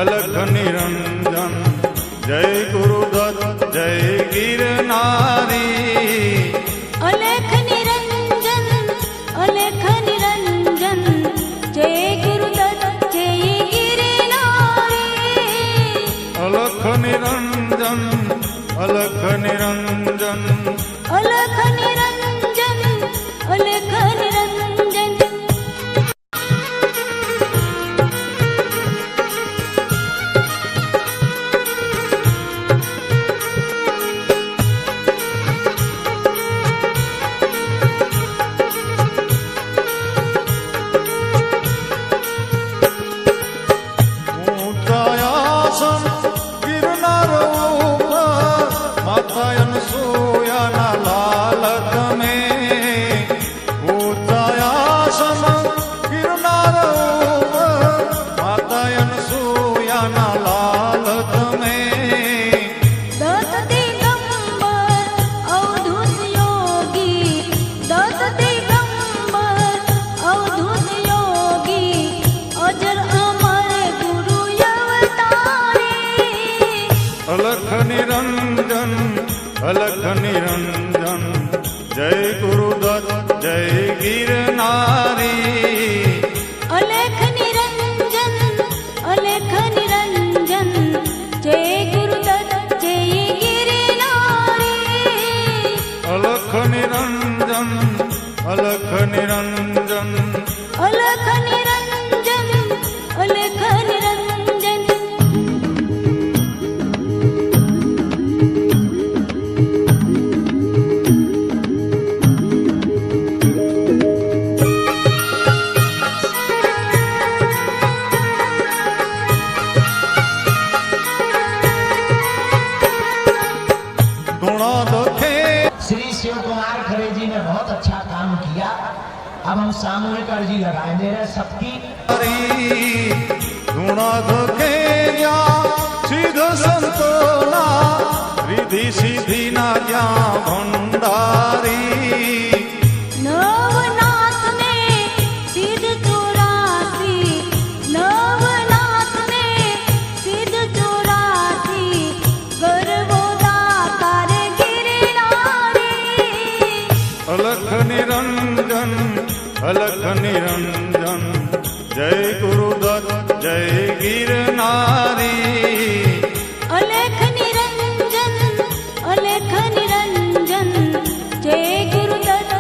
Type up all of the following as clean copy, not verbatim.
अलख निरंजन जय गुरुदत्त जय गिरनारी। अलख निरंजन जय गुरुदत्त जय गिरनारी। अलख निरंजन अलख निरंजन अलख निरंजन अलख निरंजन। अलख निरंजन जय गुरुदत्त जय गिरनारी। अलख निरंजन जय गुरुदत्त जय गिरनारी। अलख निरंजन अलख निरंजन अलख निरंजन अलख निरंजन। श्री शिव कुमार खरे जी ने बहुत अच्छा काम किया। अब हम सामूहिक अर्जी लगाए दे रहे सबकी। सिद्ध संतोना रिधि सिद्धि ना क्या भंडारी। नवनाथ ने सिद्ध 84, नवनाथ ने सिद्ध 84 गर्भोदाकार गिरनारी। अलख निरंजन जय गुरुदत्त जय गिरनारी। अलख निरंजन जय गुरुदत्त।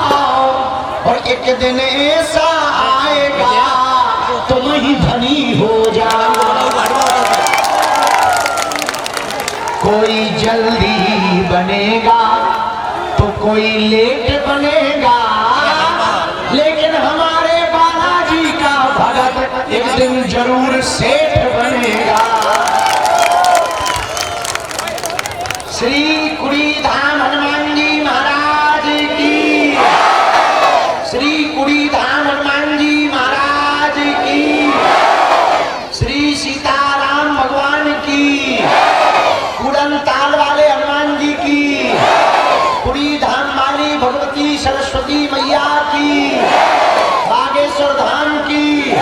और एक दिन ऐसा आएगा तुम ही धनी हो जाओ। कोई जल्दी बनेगा तो कोई लेट बनेगा, लेकिन हमारे बालाजी का भगत एक दिन जरूर सेठ बनेगा। श्री कुड़ी धाम हनुमान जी महाराज की, श्री कुड़ी धाम हनुमान जी महाराज की, श्री सीताराम भगवान की, कुड़न ताल वाले हनुमान जी की, कुड़ी धाम वाली भगवती सरस्वती मैया की, बागेश्वर धाम की,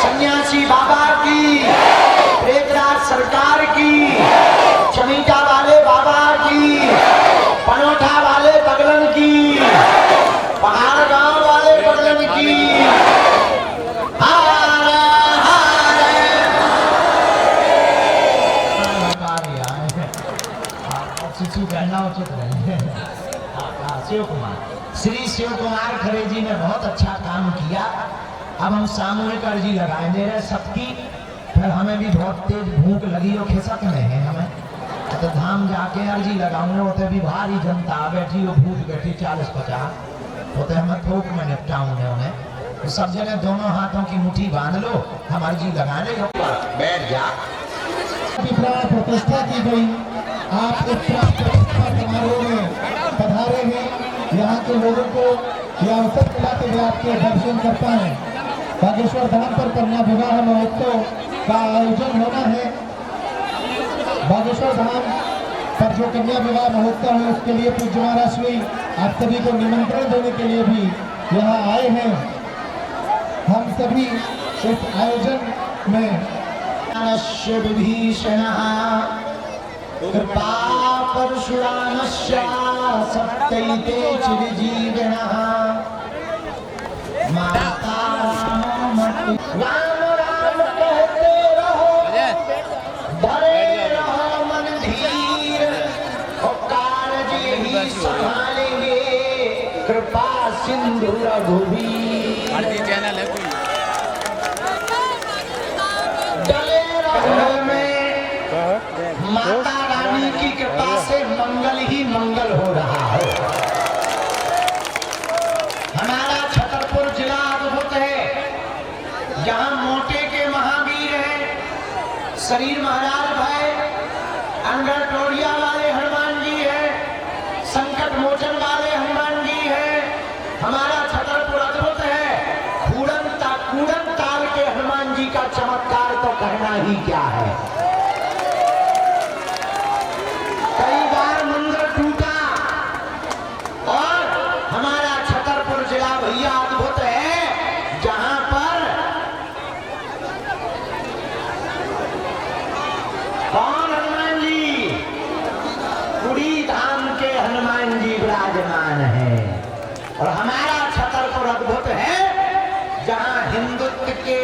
सन्यासी बाबा की, प्रेतराज सरकार की, चमीटा वाले बाबा की, पनोठा वाले पगलन की, पहाड़ गांव वाले पगलन की। शिव कुमार, श्री शिव कुमार खरे जी ने बहुत अच्छा काम किया। अब हम सामूहिक अर्जी लगाए दे रहे सबकी। फिर हमें भी बहुत तेज भूख लगी और खिसक में है हमें, तो धाम जाके अर्जी लगाऊंगे। होते भी भारी जनता बैठी हो, भूख बैठी 40-50 होते, हमें थोक में निपटाऊंगे उन्हें। तो सब जगह दोनों हाथों की मुट्ठी बांध लो, हम अर्जी लगाने बैठ जा। प्रतिष्ठा की गई, आप इस प्रतिष्ठा समारोह में पधारे हैं। यहाँ के लोगों को यह अवसर मिला कि वे आपके दर्शन कर पाए। बागेश्वर धाम पर कन्या विवाह महोत्सव का आयोजन होना है। बागेश्वर धाम पर जो कन्या विवाह महोत्सव है उसके लिए पूज्य महाराज श्री आप सभी को निमंत्रण देने के लिए भी यहाँ आए हैं। हम सभी इस आयोजन में नश्य विभीषणः कृपा परशुरामस्य सप्तैते चिरजीविनः माता राम राम कहते रहो धरे रहो मन धीर और कारज ही संभालेंगे कृपा सिंधु रघुवीर चैनल है कोई डले रहो में माता रानी की कृपा से मंगल ही मंगल हो रहा है। हमारा छतरपुर जिला अद्भुत है, यहाँ मोटे के महावीर हैं, शरीर महाराज भाई, अंगर टोरिया वाले हनुमान जी हैं, संकट मोचन वाले हनुमान जी हैं। हमारा छतरपुर अद्भुत है, कूड़न ताल के हनुमान जी का चमत्कार तो कहना ही क्या है। कई बार मंदिर टूटा और हमारा छतरपुर जिला भैया अद्भुत है, जहां पर कौन हनुमान जी, कुड़ी धाम के हनुमान जी विराजमान है। और हमारा छतरपुर अद्भुत है, जहां हिंदुत्व के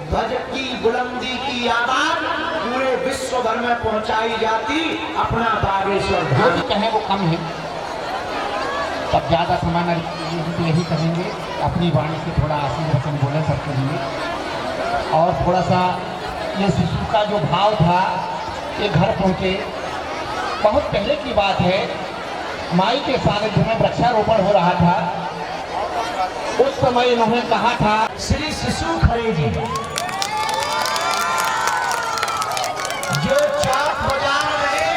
ध्वज की बुलंदी की आवाज पूरे विश्व भर में पहुंचाई जाती, अपना बागेश्वर जो भी धाम। कहें वो कम है, तब ज़्यादा समान यही कहेंगे, अपनी वाणी से थोड़ा आशीर्वचन बोले सबके लिए। और थोड़ा सा ये शिशु का जो भाव था, ये घर पहुँचे, बहुत पहले की बात है, माई के सानिध्य में वृक्षारोपण हो रहा था। उस समय इन्होंने कहा था, श्री शिशु खरे जी जो चौक बाजार में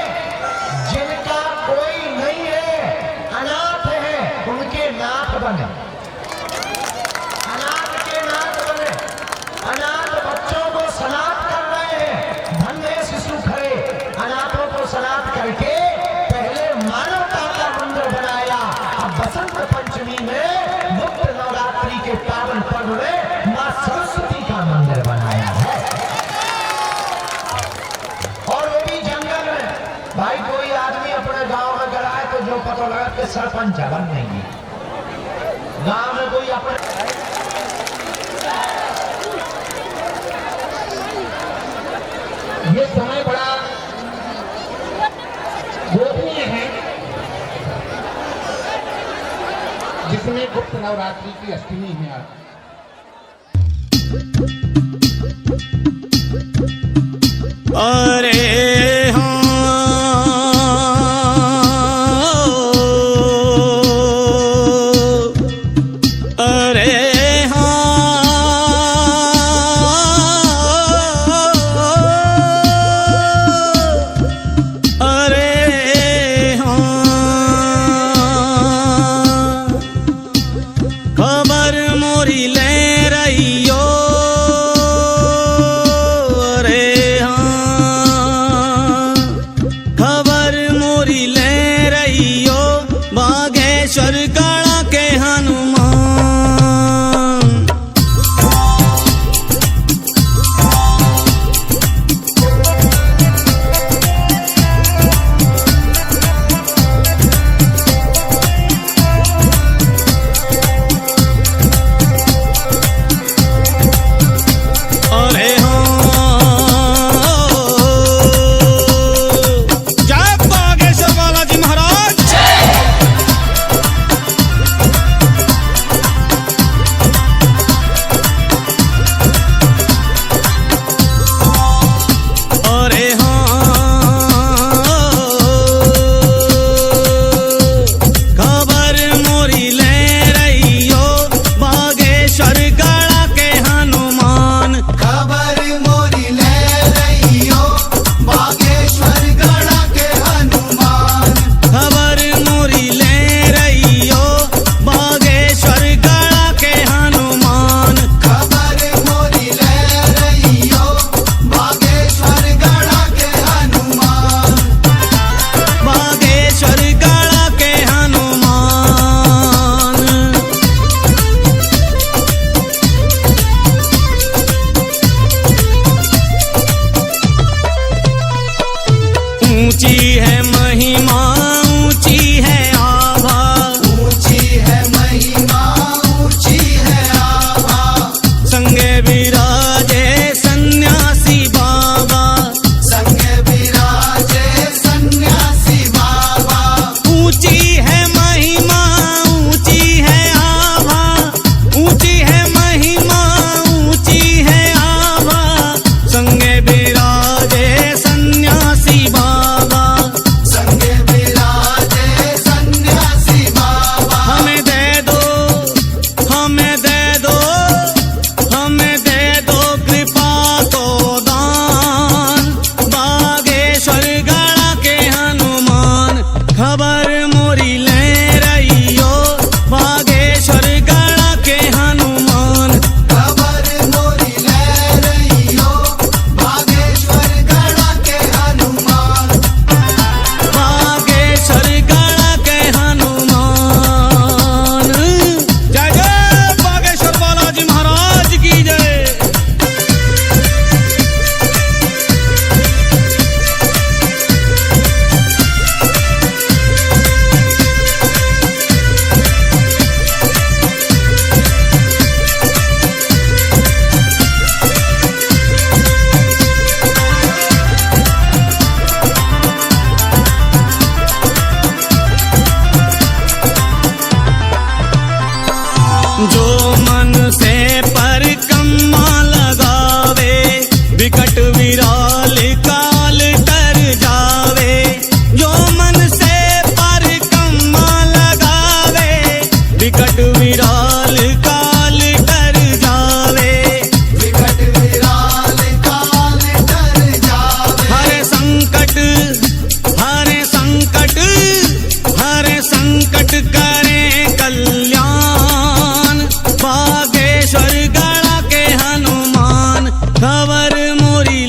जिनका कोई नहीं है, अनाथ है, उनके नाथ बने, अनाथ के नाथ बने, अनाथ बच्चों को सनाथ कर रहे हैं। धन्य शिशु खरे अनाथों को सनाथ करके पहले मानवता का मंदिर बनाया, अब बसंत पंचमी में मुक्त नवरात्रि के पावन पर्व में मां सरस्वती का मंदिर बनाया है। और वो भी जंगल में। भाई कोई आदमी अपने गांव में गया है तो जो पता लगा कि सरपंच बन नहीं, गांव में कोई अपने ये समय बड़ा गोपनीय है, जिसमें गुप्त नवरात्रि की अष्टमी है आज। अरे खबर मोरी ले रही हो रे ऊंची है महिमा ऊंची है आभा, ऊंची है महिमा ऊंची है आभा, संगे विराजे सन्यासी बाबा, संगे विराजे सन्यासी बाबा, ऊंची है महिमा ऊंची है आभा, ऊंची है महिमा ऊंची है आभा, संगे विराजे सन्यासी बाबा, संगे विराजे सन्यासी बाबा, हमें दे दो, हमें दे दो, हमें दे दो कृपा को दान, बागेश्वर गढ़ा के हनुमान, खबर मोरी ले रहियो, बागेश्वर गढ़ा के हनुमान, खबर मोरी ले रही हो, बागेश्वर गढ़ा के हनुमान, बागेश्वर गढ़ा के हनुमान। जय जय बागेश्वर बालाजी महाराज की जय। जो मन से परिक्रमा लगावे, विकट विराल काल तर जावे, जो मन से परिक्रमा लगावे, विकट विराल काल तर जावे, विकट विराल काल डर जावे, हरे संकट, हरे संकट, हरे संकट करे कल्याण, बागेश्वर गढ़ा के हनुमान, खबर मोरी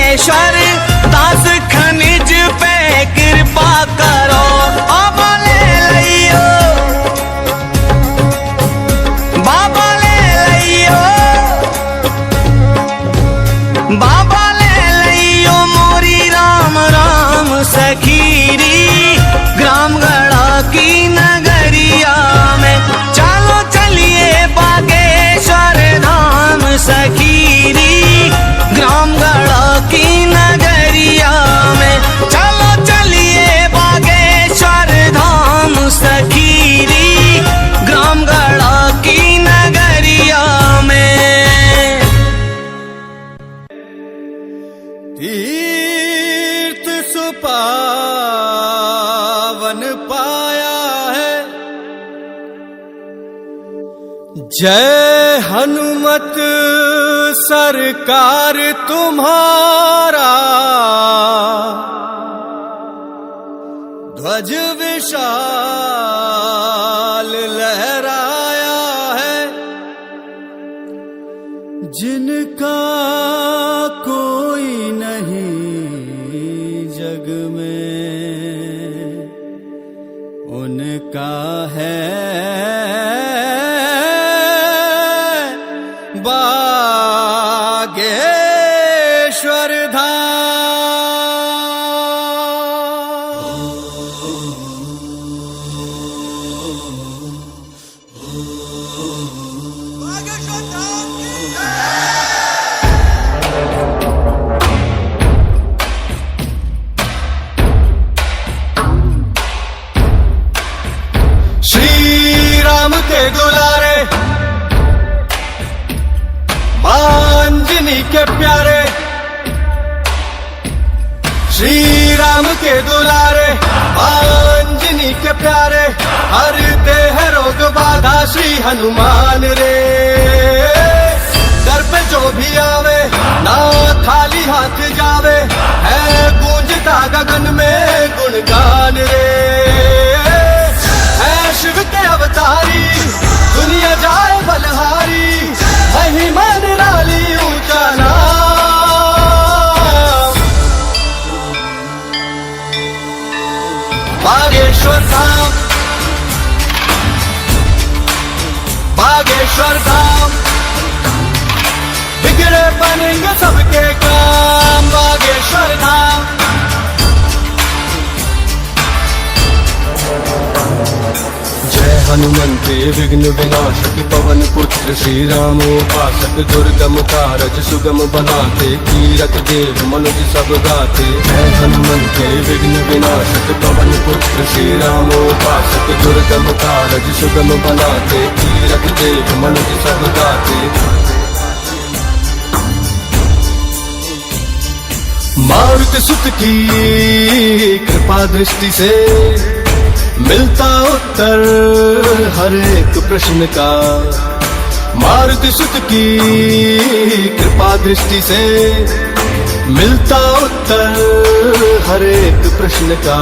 बागेश्वर दास खनिज पे कृपा करो बाबा ले लियो बाबा ले लियो बाबा ले लियो मोरी राम राम सखीरी ग्राम गढ़ा की नगरिया में चलो चलिए बागेश्वर धाम सखीरी ग्राम गढ़ा की नगरिया में चलो चलिए बागेश्वर धाम सखीरी ग्राम गढ़ा की नगरिया में। तीर्थ सुपावन पाया है, जय हनुमत सरकार तुम्हारा, ध्वज विशाल लहराया है, जिनका कोई नहीं जग में उनका है बागेश्वर श्री राम के दुलारे अंजनी के प्यारे, श्री राम के दुलारे अंजनी के प्यारे, हर देह रोग बाधा श्री हनुमान रे। दर पे जो भी आवे ना खाली हाथ जावे, है गूंजता गगन में गुणगान रे। है शिव के अवतारी दुनिया जाए बलहारी, महिमा निराली ऊंचा नाम बागेश्वर धाम, बागेश्वर धाम, बिगड़े बनेंगे सबके काम बागेश्वर धाम। जय हनुमंते विघ्न विनाशक पवन पुत्र श्री राम उपासक, दुर्गम कारज सुगम बनाते, कीरत देव मनुज सब गाते। जय हनुमंते विघ्न विनाशक पवन पुत्र श्री राम उपासक, दुर्गम कारज सुगम बनाते, कीरत देव मनुज सब गाते। मारुति सुत की कृपा दृष्टि से मिलता उत्तर हर एक प्रश्न का, मारुति सुत की कृपा दृष्टि से मिलता उत्तर हर एक प्रश्न का।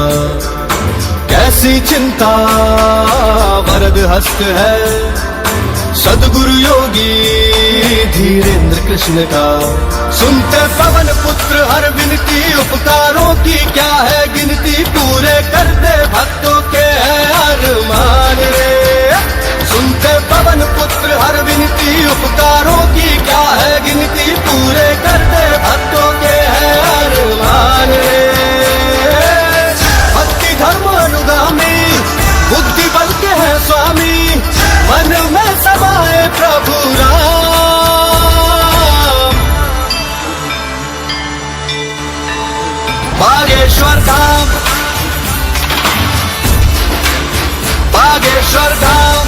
कैसी चिंता वरद हस्त है सदगुरु योगी धीरेन्द्र कृष्ण का। सुनते पवन पुत्र हर विनती, उपकारों की क्या है गिनती, पूरे कर दे भक्तों के है अरमान रे। सुनते पवन पुत्र हर विनती, उपकारों की क्या है गिनती, पूरे कर दे भक्तों के है अरमान रे। भक्ति धर्म अनुगामी बुद्धि बल के है स्वामी, मन में समाए प्रभु राम बागेश्वर धाम, बागेश्वर धाम,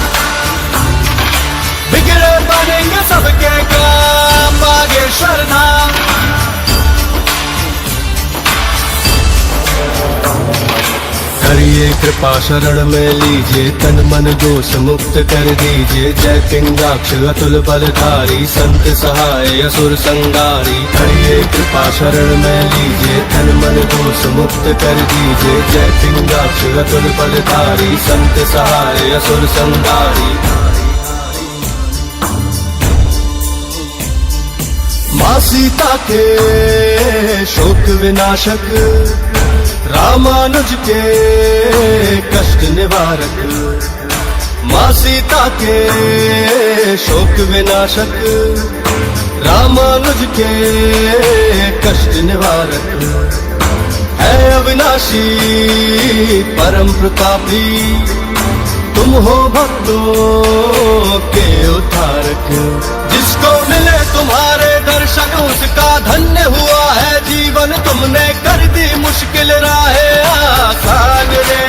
बिगड़े बनेंगे सबके काम बागेश्वर धाम। करिए कृपा शरण में लीजिए, तन मन दोष मुक्त कर दीजिए। जय पिंगाक्ष अतुल बलधारी, संत सहाय असुर संगारी। करिए कृपा शरण में लीजिए, तन मन दोष मुक्त कर दीजिए। जय पिंगाक्ष अतुल बलधारी, संत सहाय असुर संगारी। माँ सीता के शोक विनाशक, रामानुज के कष्ट निवारक। माँ सीता के शोक विनाशक, रामानुज के कष्ट निवारक। है अविनाशी परम प्रतापी, तुम हो भक्तों के उद्धारक। जिसको मिले तुम्हारे दर्शन उसका धन्य हुआ है जीवन, तुमने कर दी मुश्किल राहें आसान रे।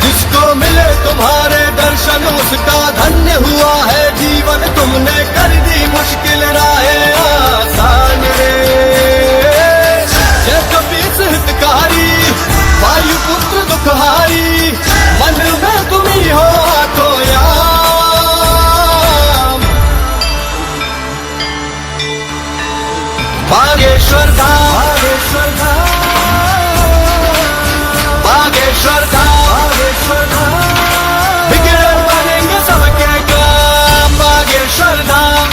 जिसको मिले तुम्हारे दर्शन उसका धन्य हुआ है जीवन, तुमने कर दी मुश्किल राहें आसान रे। जय कपीस हितकारी, वायुपुत्र दुखहारी, मन में तुम ही हो आतो याम। बागेश्वर धाम, बागेश्वर धाम, बागेश्वर धाम, बागेश्वर धाम। बिगड़े बनेंगे सबके काम, बागेश्वर धाम।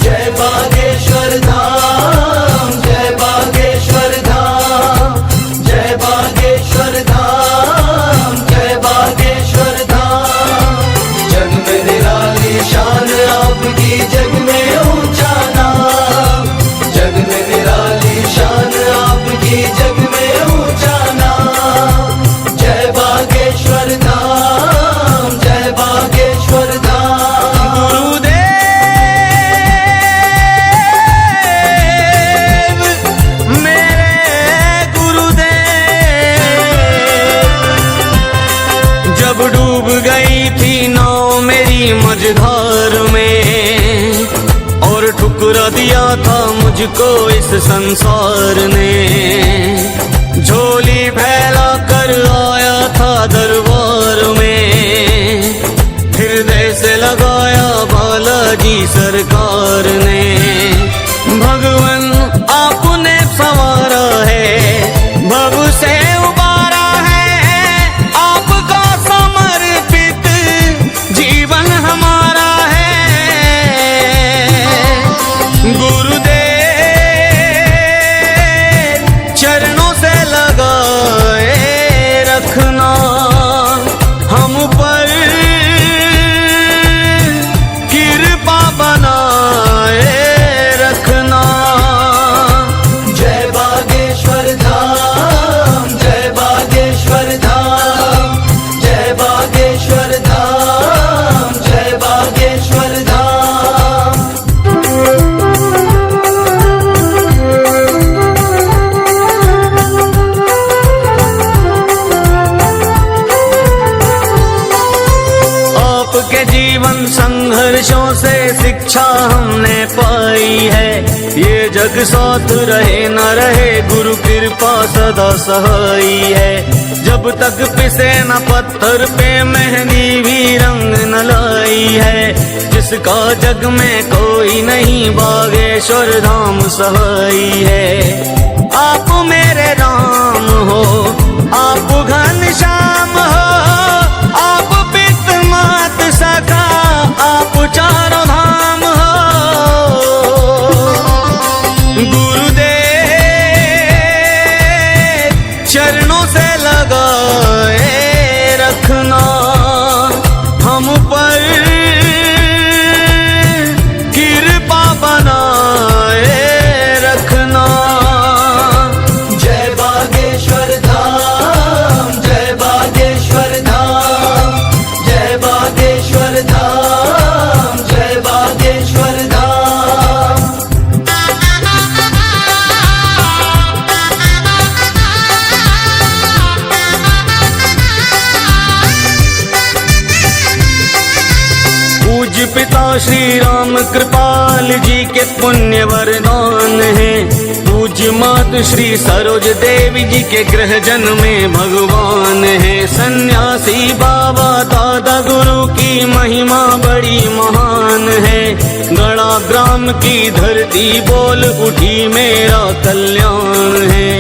जय बागेश्वर धाम, जय बागेश्वर धाम, जय बागेश्वर धाम, जय बागेश्वर धाम। जग में निराली शान आपकी, जग में ऊंचा नाम। जग में निराली शान आपकी, जग में ऊंचा नाम। जय बागेश्वर धाम, जय बागेश्वर धाम। गुरुदेव मेरे गुरुदेव, जब डूब गई थी नाव मेरी मझधार में, और ठुकरा दिया था मुझको इस संसार ने। झोली फैला कर आया था दरबार में, हृदय से लगाया बालाजी सरकार ने। भगवन आपने संवारा है, भव से उबारा है, आपका समर्पित जीवन हमारा है। गुरुदेव चरणों से लगाए रखना हम पर कृपा बनाए रखना। जय बागेश्वर धाम, जय बागेश्वर धाम, जय बागेश्वर धाम, जय बागेश्वर धाम। आपके जीवन संघर्षों से शिक्षा हमने पाई है, ये जग साथ रहे न रहे गुरु कृपा सदा सहाई है। जब तक पिसे न पत्थर पे मेहंदी भी रंग न लाई है, जिसका जग में कोई नहीं बागेश्वर धाम सहाई है। आप मेरे राम हो, आप घनश्याम हो, आप पित मात सखा, आप चारों धाम हो। गुरुदेव चरणों से लगाए रखना हम पर कृपा बनाए रखना। जय बागेश्वर धाम, जय बागेश्वर धाम, जय बागेश्वर धाम, जय बागेश्वर धाम। पूज्य पिता श्री राम कृपाल जी के पुण्य वरदान है। पूज्य मात श्री सरोज देवी जी के गृह जन में भगवान है। सन्यासी बाबा दादा गुरु की महिमा बड़ी महान है। गड़ा ग्राम की धरती बोल उठी मेरा कल्याण है।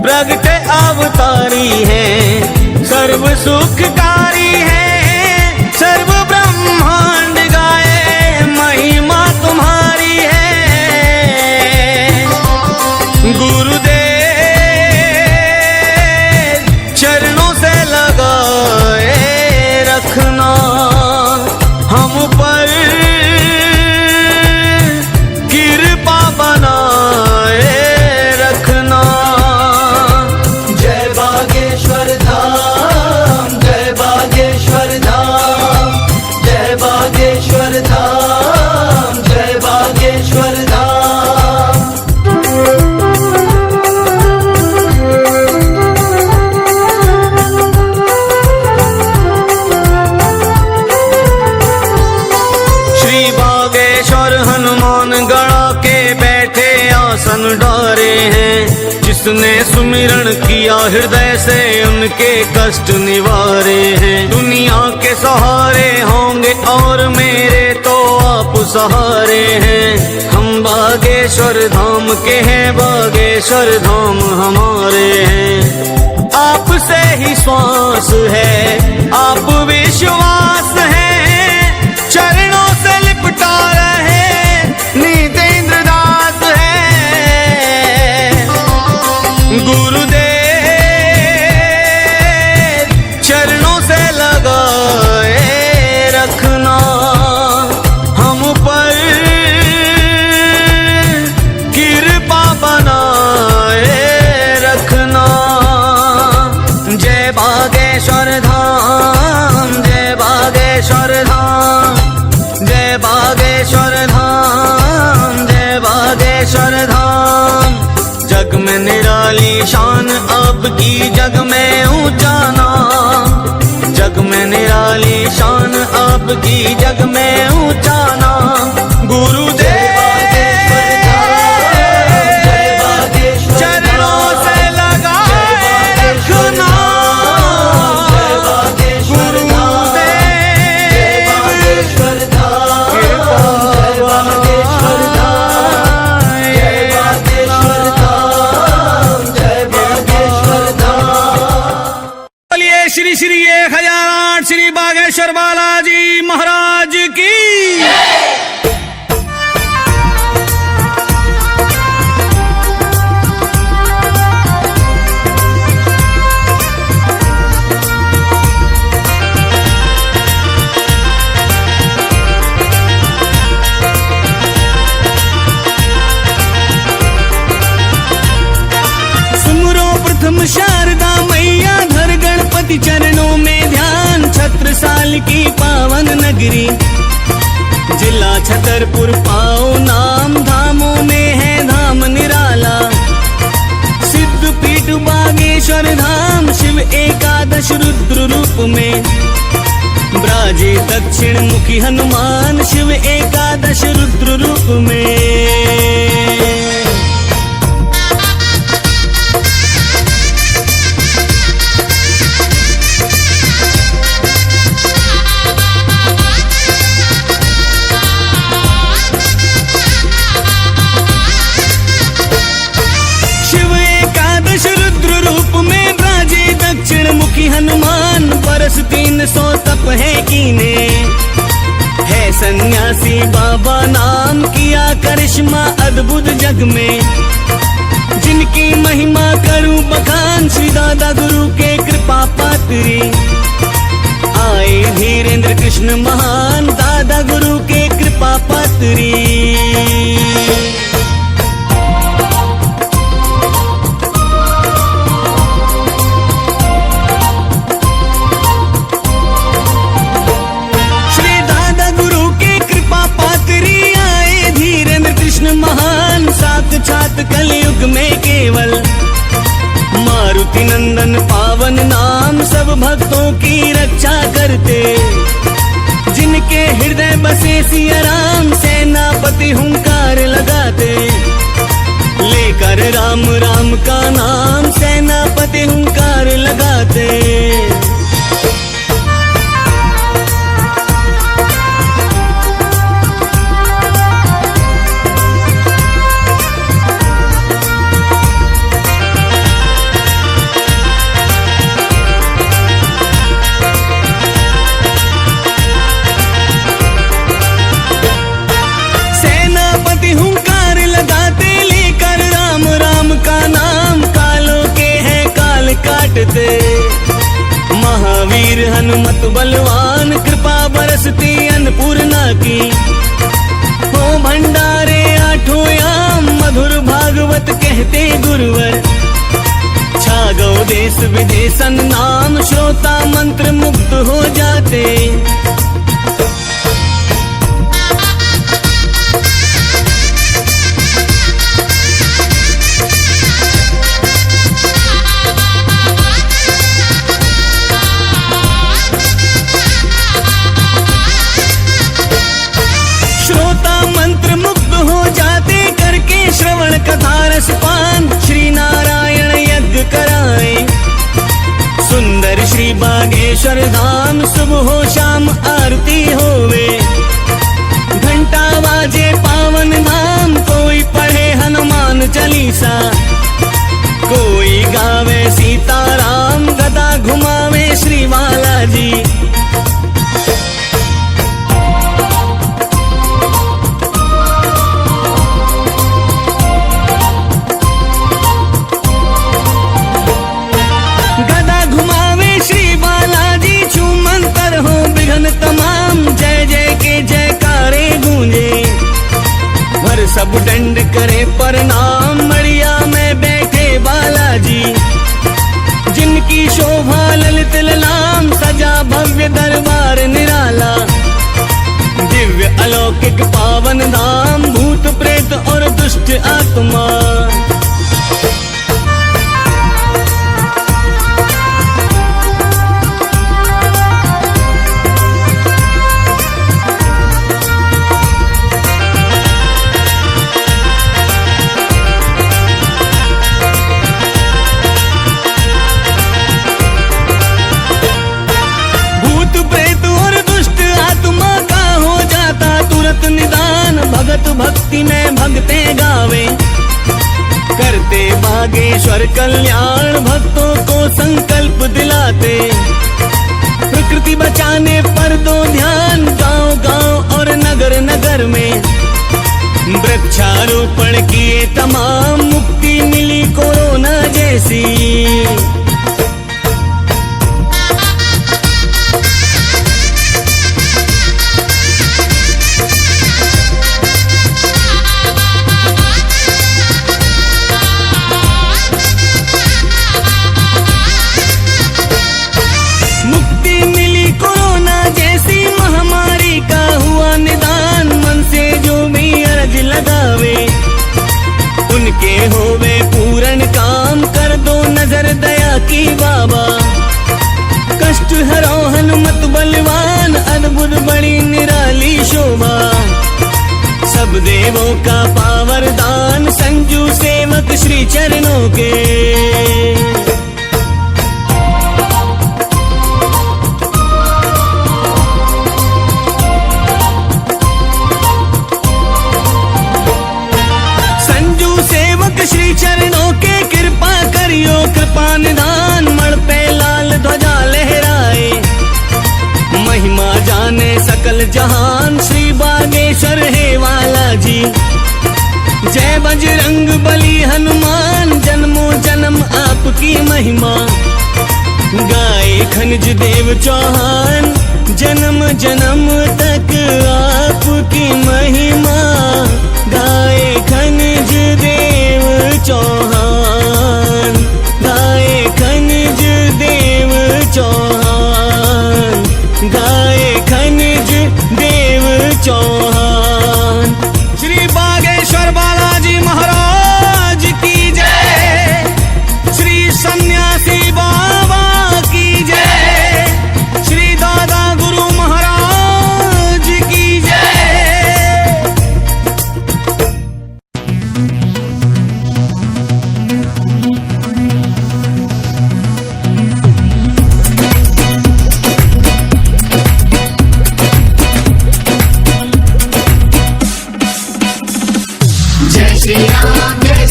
प्रगट अवतारी है सर्व सुखकारी है। सर्व ब्रह्मांड गाए महिमा तुम्हारी है। गुरुदेव चरणों से लगाए रखना हम पर कृपा बनाए रखना। जय बागेश्वर धाम, जय बागेश्वर धाम, जय बागेश्वर धाम, जय बागेश्वर धाम। श्री बागेश्वर हनुमान गढ़ा के बैठे आसन डारे हैं। जिसने सुमिरन किया हृदय से उनके कष्ट निवारे हैं। दुनिया के सहारे होंगे और मेरे तो आप सहारे हैं। हम बागेश्वर धाम के हैं, बागेश्वर धाम हमारे हैं। आपसे ही श्वास है, आप विश्वास है। चरणों से लिपटा रहे नीतेंद्र दास है। गुरुदेव चरणों से लगाए रखना हम पर कृपा बनाए रखना। जय बागेश्वर धाम, जय बागेश्वर धाम, जय बागेश्वर धाम, जय बागेश्वर धाम। जग में निराली शान अब की जग में ऊंचा नाम। जग में निराली शान अब की जग में ऊंचा नाम। गुरुदेव चरणों से लगाए रखना। श्री श्री 1008 श्री बागेश्वर बालाजी महाराज की। सुमरो प्रथम शारदा मैया धर गणपति चरणों में ध्यान। छत्रसाल की पावन नगरी जिला छतरपुर पाओ नाम। धामों में है धाम निराला सिद्ध पीठ बागेश्वर धाम। शिव एकादश रुद्र रूप में ब्राजे दक्षिण मुखी हनुमान। शिव एकादश रुद्र रूप में। हनुमान बरस 300 तप है कीने। है सन्यासी बाबा नाम किया करिश्मा अद्भुत जग में। जिनकी महिमा करूं बखान श्री दादा गुरु के कृपा पात्री। आए धीरेन्द्र कृष्ण महान दादा गुरु के कृपा पात्री। महान साक्षात कलयुग में केवल मारुति नंदन पावन नाम। सब भक्तों की रक्षा करते जिनके हृदय बसे सिया राम। सेनापति हुंकार लगाते लेकर राम राम का नाम सेनापति हुंकार लगाते। सेनापति हुंकार लगाते लेकर राम राम का नाम, कालों के हैं काल काटते। महावीर हनुमत बलवान कृपा बरसती अन्नपूर्णा की। हो भंडारे आठों याम मधुर भागवत कहते गुरुवर। छा गौ देश विदेशन नाम श्रोता मंत्र मुक्त हो जाते। श्रवण कथा रसपान श्री नारायण यज्ञ कराए। सुंदर श्री बागेश्वर धाम सुबह हो शाम आरती होवे। घंटा बाजे पावन धाम कोई पढ़े हनुमान चालीसा। कोई गावे सीताराम गदा घुमावे श्री बालाजी। तमाम जय जय के जयकारे गूंजे। हर सब दंड करे प्रणाम मड़िया में बैठे बालाजी। जिनकी शोभा ललित ललाम सजा भव्य दरबार निराला। दिव्य अलौकिक पावन धाम भूत प्रेत और दुष्ट आत्मा। निदान भगत भक्ति में भगते गावे। करते बागेश्वर कल्याण भक्तों को संकल्प दिलाते। प्रकृति बचाने पर दो ध्यान गांव गांव और नगर नगर में। वृक्षारोपण किए तमाम मुक्ति मिली कोरोना जैसी। उनके होवे पूर्ण काम कर दो नजर दया की बाबा। कष्ट हरो हनुमत बलवान अद्भुत बड़ी निराली शोभा। सब देवों का पावर दान संजू सेवक श्री चरणों के। श्री चरणों के कृपा करियो कृपा निधान। मण पे लाल ध्वजा लहराए। महिमा जाने सकल जहान श्री बागेश्वर है वाला जी। जय बजरंग बली हनुमान जन्मों जन्म आपकी महिमा। गाए खनिज देव चौहान जन्म जन्म तक आपकी महिमा। गाए खनिज देव चौहान। गाए खनिज देव चौहान। गाए खनिज देव चौहान। श्री बागेश्वर बालाजी महाराज की जय। श्री सन्यासी बाबा की जय। श्री दादा गुरु महाराज की जय।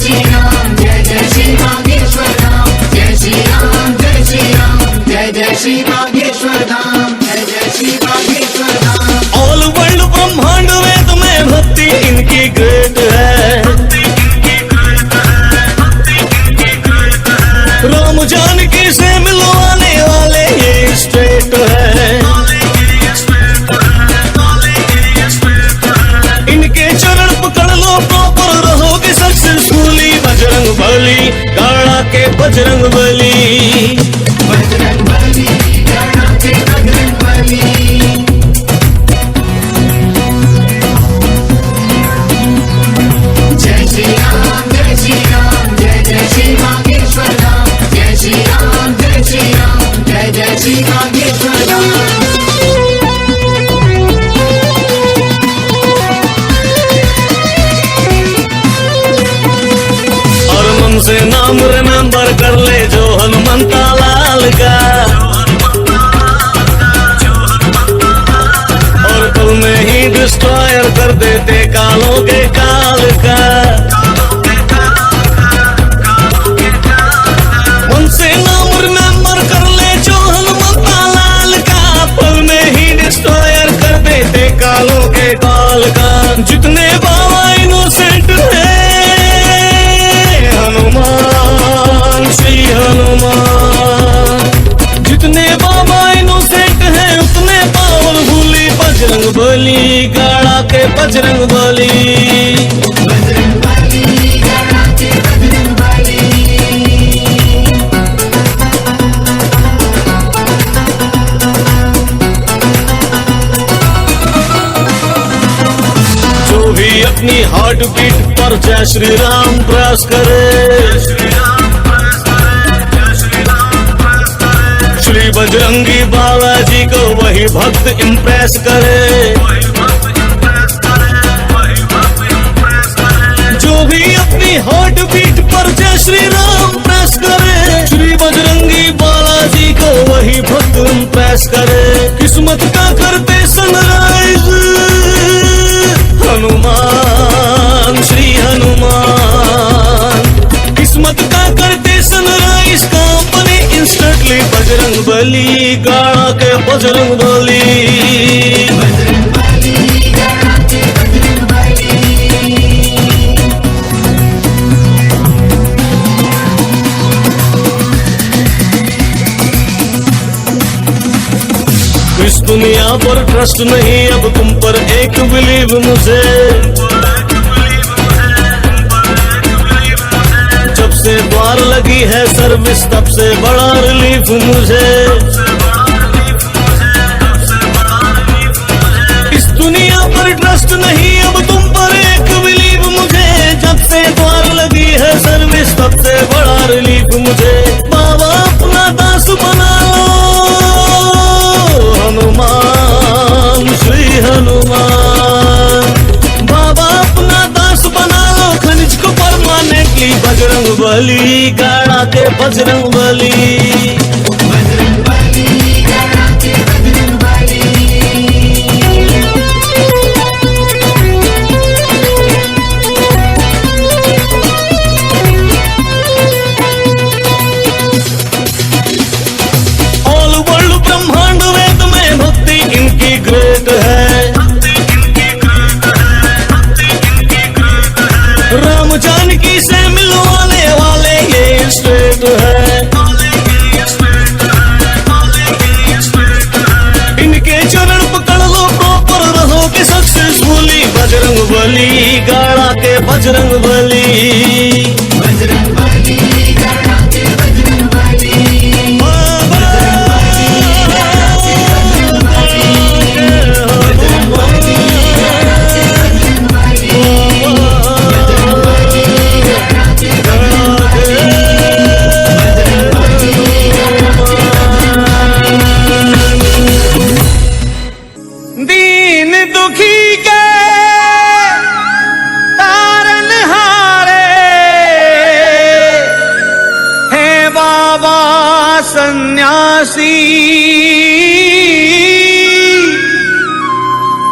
श्री राम जय जय श्री बागेश्वर धाम जय श्री राम जय श्री राम जय जय श्री बागेश्वर धाम जय जय श्री बागेश्वर धाम। ऑल वर्ल्ड ब्रह्मांड वेद में भक्ति इनकी ग्रेट है। राम जानकी से मिलवाने वाले ये स्ट्रेट है। इनके चरण पकड़ लो प्रॉपर रहोगे सक्सेसफुली। बजरंग बली गाड़ा के बजरंग बली, बजरंग बली गाड़ा के बजरंग बली। जय श्री राम जय श्री राम जय जय श्री बागेश्वर धाम जय श्री राम जय श्री राम जय जय श्री बागेश्वर धाम। और मन से नाम रिमेम्बर कर ले जो हनुमंता लाल का। और पल में ही डिस्ट्रॉयर कर देते कालों के काल का। मन से नाम रिमेम्बर कर ले जो हनुमंता लाल का। पल में ही डिस्ट्रॉयर कर देते कालों के काल का। जितने बाबा इनोसेंट है हनुमान श्री हनुमान, जितने बाबा इनोसेंट है उतने पावरफुली बजरंग बली गाड़ा के बजरंग बली। बजरंग बली गाड़ा के बजरंग बली। जो भी अपनी हार्ट बीट पर जय श्री राम प्रेस करे। श्री बजरंगी बालाजी को वही भक्त इम्प्रेस करे। जो भी अपनी हार्ट बीट पर जय श्री राम प्रेस करे। श्री बजरंगी बालाजी को वही भक्त इम्प्रेस करे। किस्मत का करते सनराइज हनुमान श्री हनुमान, किस्मत का करते sunrise company instantly Bajrang Bali गाड़ा के बजरंग बली। बजरंग बली गाड़ा के बजरंग बली। इस दुनिया पर ट्रस्ट नहीं अब तुम पर एक बिलीव मुझे। जब से द्वार लगी है सर्विस तब से बड़ा रिलीफ मुझे। इस दुनिया पर ट्रस्ट नहीं अब तुम पर एक बिलीव मुझे। जब से द्वार लगी है सर्विस तब से बड़ा रिलीफ मुझे। बाबा अपना दास बना हनुमान श्री हनुमान, बाबा अपना दास बना लो खनिज को परमानेंटली बजरंग बली गाड़ा के बजरंग बली। बजरंग बली गाड़ा के बजरंग बली। ऑल वर्ल्ड ब्रह्मांड वेद में भक्ति इनकी ग्रेट है। राम जानकी से मिलवाने वाले ये स्ट्रेट है। इनके चरण पकड़ लो प्रॉपर रहोगे सक्सेसफुली। बजरंग बली गाड़ा के बजरंग बली। बजरंग बली गाड़ा के बजरंग बली। दीन दुखी के तारनहारे हैं बाबा सन्यासी।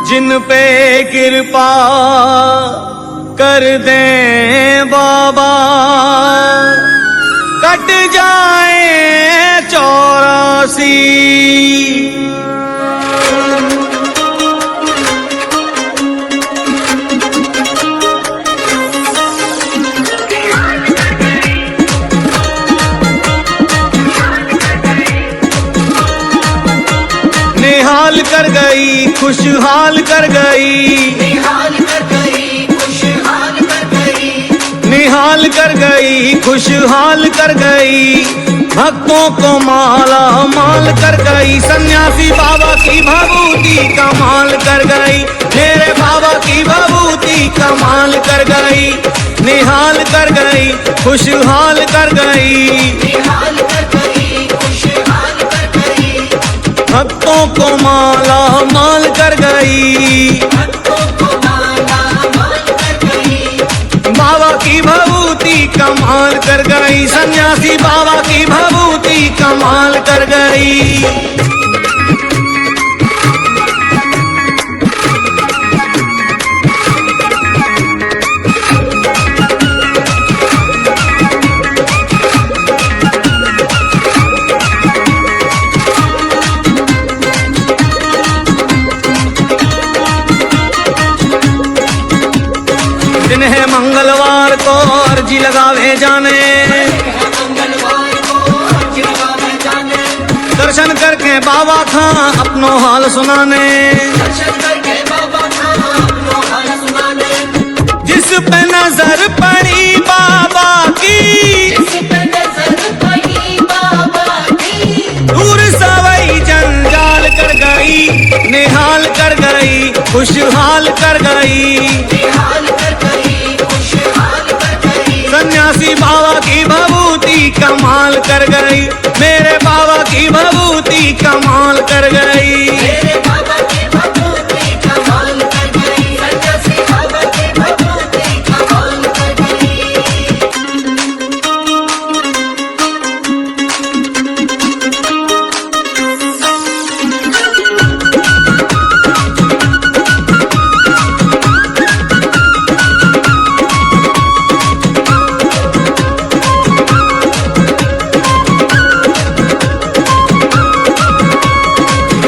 जिन पे कृपा कर दे बाबा, कट जाए 84। निहाल कर गई, खुशहाल कर गई, निहाल कर गई, खुशहाल कर गई, निहाल कर गई, खुशहाल कर गई, भक्तों को माला माल कर गई। सन्यासी बाबा की भभूति कमाल कर गई, मेरे बाबा की भभूति कमाल कर गई। निहाल कर गई, खुशहाल कर गई, निहाल कर गई, खुशहाल कर गई, भक्तों को माला माल कर गई। भक्तों को माला माल कर गई, बाबा की भभूति कमाल कर गई, सन्यासी बाबा की भभूति कमाल कर गई। दिन है मंगलवार को अर्जी लगावे जाने, मंगलवार को अर्जी लगावे जाने, दर्शन करके बाबा खां अपनो हाल सुनाने। दर्शन करके बाबा का अपनो हाल सुनाने, जिस पे नजर पड़ी बाबा की, जिस पे नजर पड़ी बाबा की, दूर सवई जंजाल कर गई, निहाल कर गई, खुशहाल कर गई। निहाल कर गई, खुशहाल कर गई, सन्यासी बाबा की भभूति कमाल कर गई, मेरे बाबा की भभूति कमाल कर गई। मेरे बाबा की भभूति कमाल कर गई, सन्यासी बाबा की भभूति कमाल कर गई।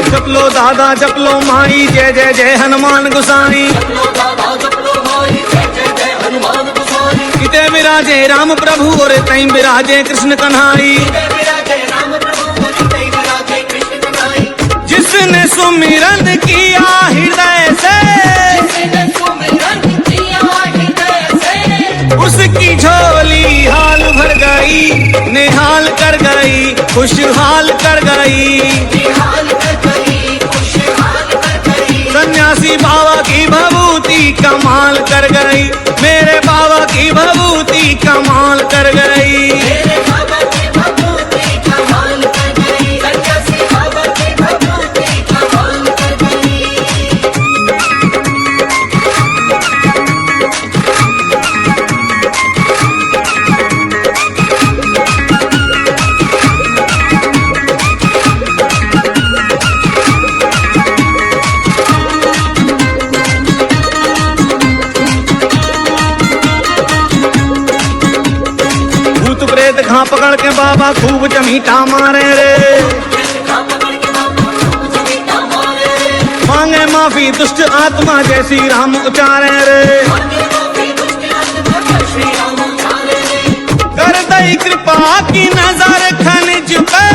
जप लो दादा जप लो माई, जय जय जय हनुमान गोसाई। जपलो बाबा जपलो भाई, जय जय जय हनुमान गोसाई, इते विराजे राम प्रभु और तई विराजे कृष्ण कन्हाई। जय विराजे राम प्रभु, जय विराजे कृष्ण कन्हाई, जिसने सुमिरन किया हृदय से, जिसने सुमिरन किया हृदय से, उसकी झोली हाल भर गई, निहाल कर गई, खुशहाल कर गई। निहाल कर गई, खुशहाल कर गई, सन्यासी बाबा की भभूति कमाल कर गई, मेरे बाबा की भभूति कमाल कर गई। मेरे बाबा की भभूति कमाल कर गई, सन्यासी बाबा की भभूति कमाल कर गई। भूत प्रेत खा पकड़ के बाबा खूब चमीटा मारे रे, मांगे माफी दुष्ट आत्मा जय श्री राम उचारे रे। कर दई कृपा की नजर खनिज पे,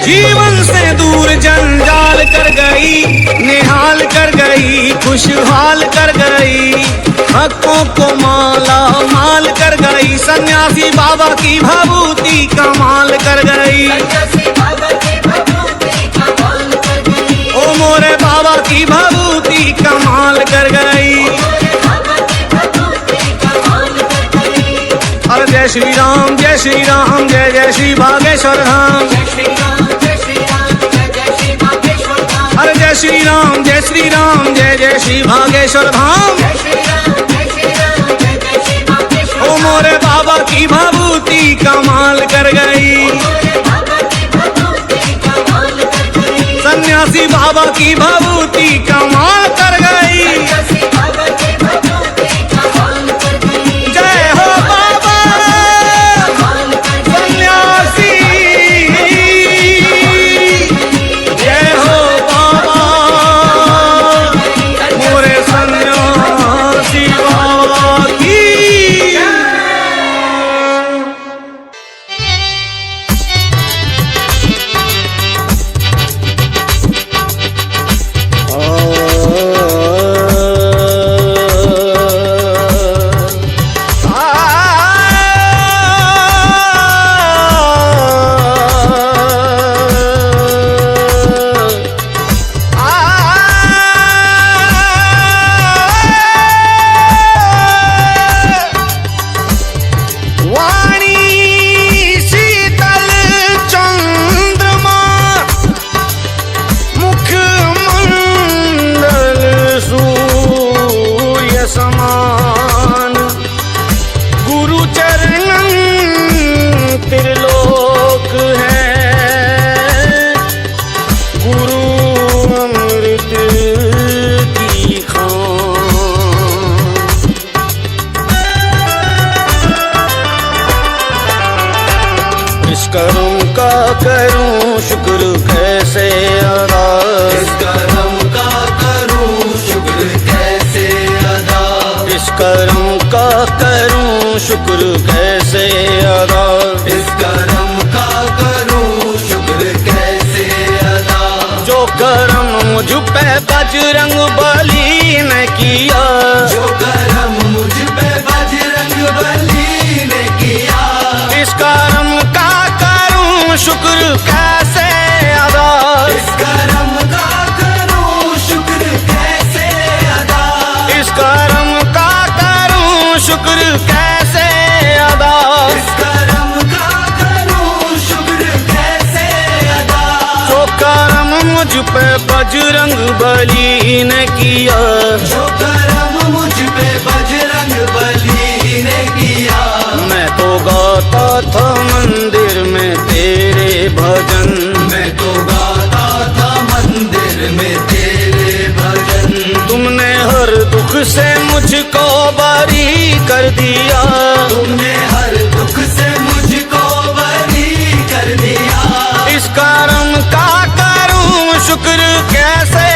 जीवन से दूर जंजाल कर गई, निहाल कर गई, खुशहाल कर गई, भक्तों को माला माल कर गई। सन्यासी बाबा की भभूति कमाल कर गई, ओ मोरे बाबा की भभूति कमाल कर गई। अरे जय श्री राम जय श्री राम, जय जय श्री बागेश्वर धाम। अरे जय श्री राम जय श्री राम, जय जय श्री बागेश्वर धाम। ओ मोरे बाबा की भभूति कमाल कर गई, सन्यासी बाबा की भभूति कमाल कर गई। मान। गुरु चरणन त्रिलोक है, गुरु अमृत की खान। इस कर्म का करूं शुक्र कैसे अदा, इस कर्म का करूं शुक्र कैसे अदा, इस कर्म का करूं शुक्र कैसे अदा। इस कर्म का करूं शुक्र कैसे अदा, जो कर्म मुझ पे बजरंग बली ने किया, जो कर्म मुझ पे बजरंग बली ने किया। इस कर्म का करूं शुक्र कैसे अदा, इस कर्म का करूं शुक्र कैसे अदा, इस कर्म का करूं शुक्र कैसे अदा। इस कर्म का करूं शुक्र कैसे अदा, जो कर्म मुझ पे बजरंग बली ने किया, जो कर्म मुझ पे बजरंग बली ने किया। मैं तो गाता था मंदिर में तेरे भजन, मैं तो गाता था मंदिर में तेरे भजन। तुमने हर दुख से मुझको बरी कर दिया, तुमने हर दुख से मुझको बरी कर दिया। इस कर्म का करूं शुक्र कैसे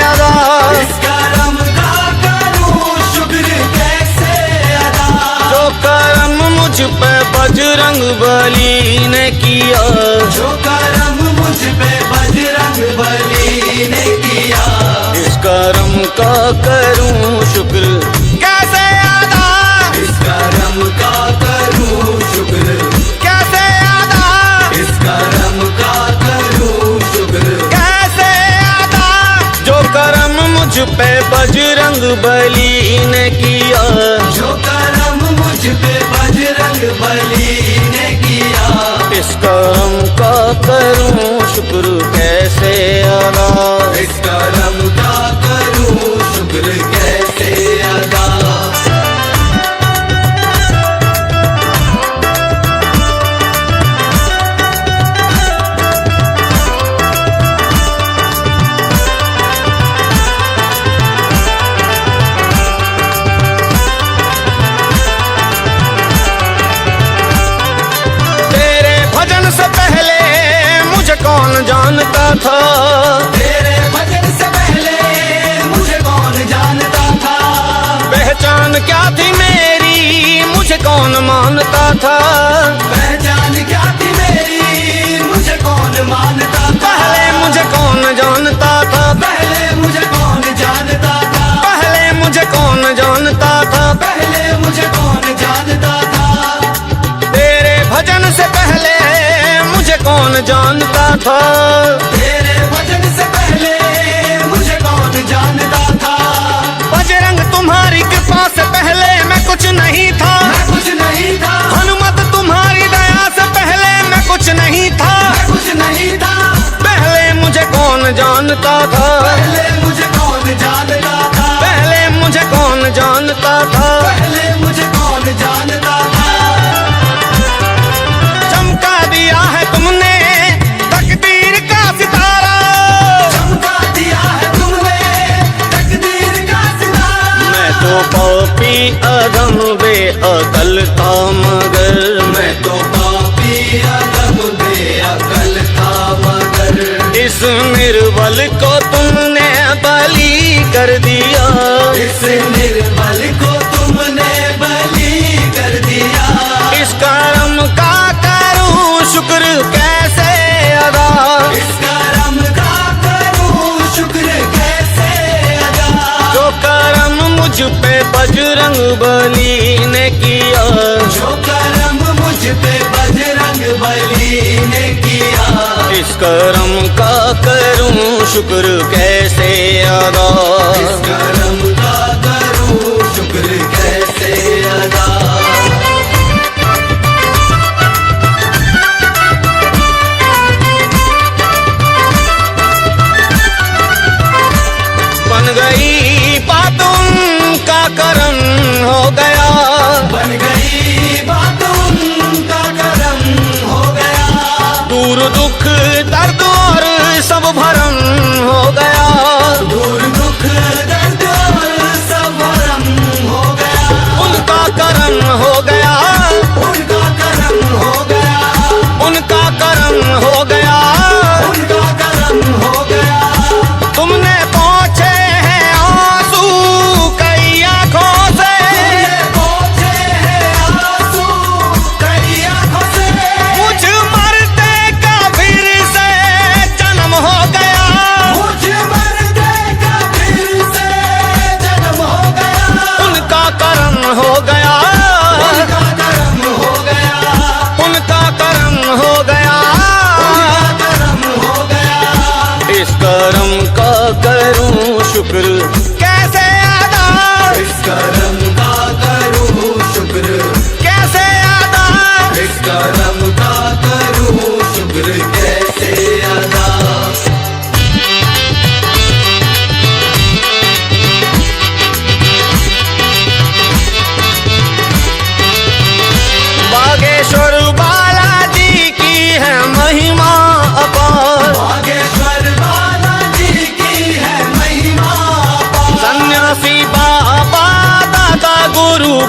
अदा, इस कर्म का करूं शुक्र कैसे अदा, जो कर्म मुझ पे बजरंग बली ने किया, जो कर्म मुझ पे बजरंग बली ने किया। इस कर्म का करूं शुक्र कैसे अदा, इस कर्म का करूं शुक्र कैसे अदा, इस कर्म का करूं शुक्र कैसे अदा। जो कर्म मुझ पे बजरंग बली ने किया, जो कर्म मुझ पे बजरंग बली ने किया। इस कर्म का करूं शुक्र कैसे अदा, इस कर्म का करूं शुक्र कैसे अदा। तेरे भजन से पहले मुझे कौन जानता था, तेरे भजन से पहले मुझे कौन जानता था। पहचान क्या थी मेरी मुझे कौन मानता था। पहचान क्या थी मेरी मुझे कौन मानता था। पहले मुझे कौन जानता था, पहले मुझे कौन जानता था। पहले मुझे कौन जानता था। पहले मुझे कौन जानता था। तेरे भजन से पहले मुझे कौन जानता था, तेरे भजन से पहले मुझे कौन जानता था। बजरंग तुम्हारी कृपा से पहले मैं कुछ नहीं था, मैं कुछ नहीं था। हनुमत तुम्हारी दया से पहले मैं कुछ नहीं था। मैं कुछ नहीं था। पहले मुझे कौन जानता था, पहले मुझे कौन जानता था। पहले मुझे कौन जानता था। पहले मुझे कौन जानता था। चमका दिया है तुमने तकदीर का सितारा, चमका दिया है तुमने तकदीर का सितारा। मैं तो पापी अधम बेअकल था मगर, मैं तो पापी अधम बेअकल था मगर, इस निर्बल को तुमने बलि कर दिया। इस निर्बल को तुमने बलि कर दिया। इस कर्म का करूं शुक्र कैसे अदा, इस कर्म का करूं शुक्र कैसे अदा। जो कर्म मुझ पे बजरंग बली ने किया, जो कर्म मुझ पे बजरंग बली ने किया। इस कर्म का करूं शुक्र कैसे अदा। इस कर्म का करूं शुक्र कैसे अदा। बन गई बात उनका करम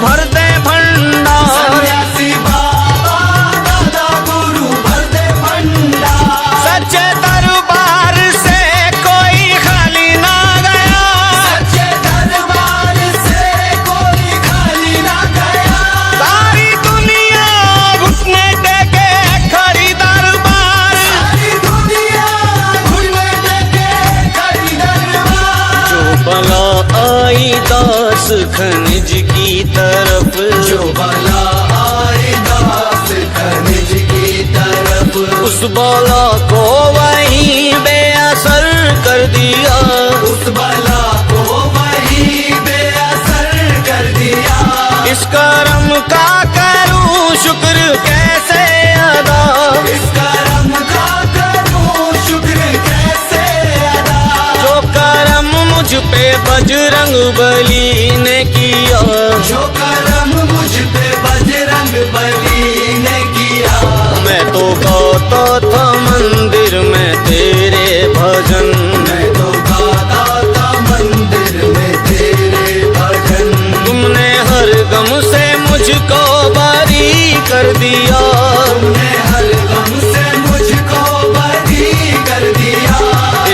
भर दे भंडार। सन्यासी बाबा दादा गुरु भर दे भंडार। सच्चे दरबार से कोई खाली ना गया। सच्चे दरबार से कोई खाली ना गया। सारी दुनिया घुटने टेके खड़ी दरबार। सारी दुनिया घुटने टेके खड़ी दरबार। जो बला आई दास खनिज की तरफ, जो बला आई दास खनिज की तरफ, उस बला को वहीं बेअसर कर दिया। उस बला को वही बेअसर कर दिया। इस करम का करूं शुक्र कैसे अदा। इस करम का करूं शुक्र कैसे अदा। जो करम मुझ पे बजरंग बली ने किया। जो करम मुझ पे बजरंग बली ने किया। मैं तो गाता था मंदिर में तेरे भजन। मैं तो गाता था मंदिर में तेरे भजन। तुमने हर गम से मुझको बरी कर दिया। तुमने हर गम से मुझको बरी कर दिया।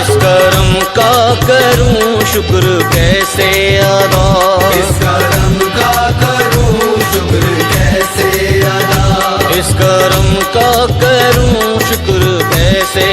इस करम का करूं शुक्र कैसे अदा। इस करम का करूं शुक्र कैसे अदा। इस करम का करूं शुक्र कैसे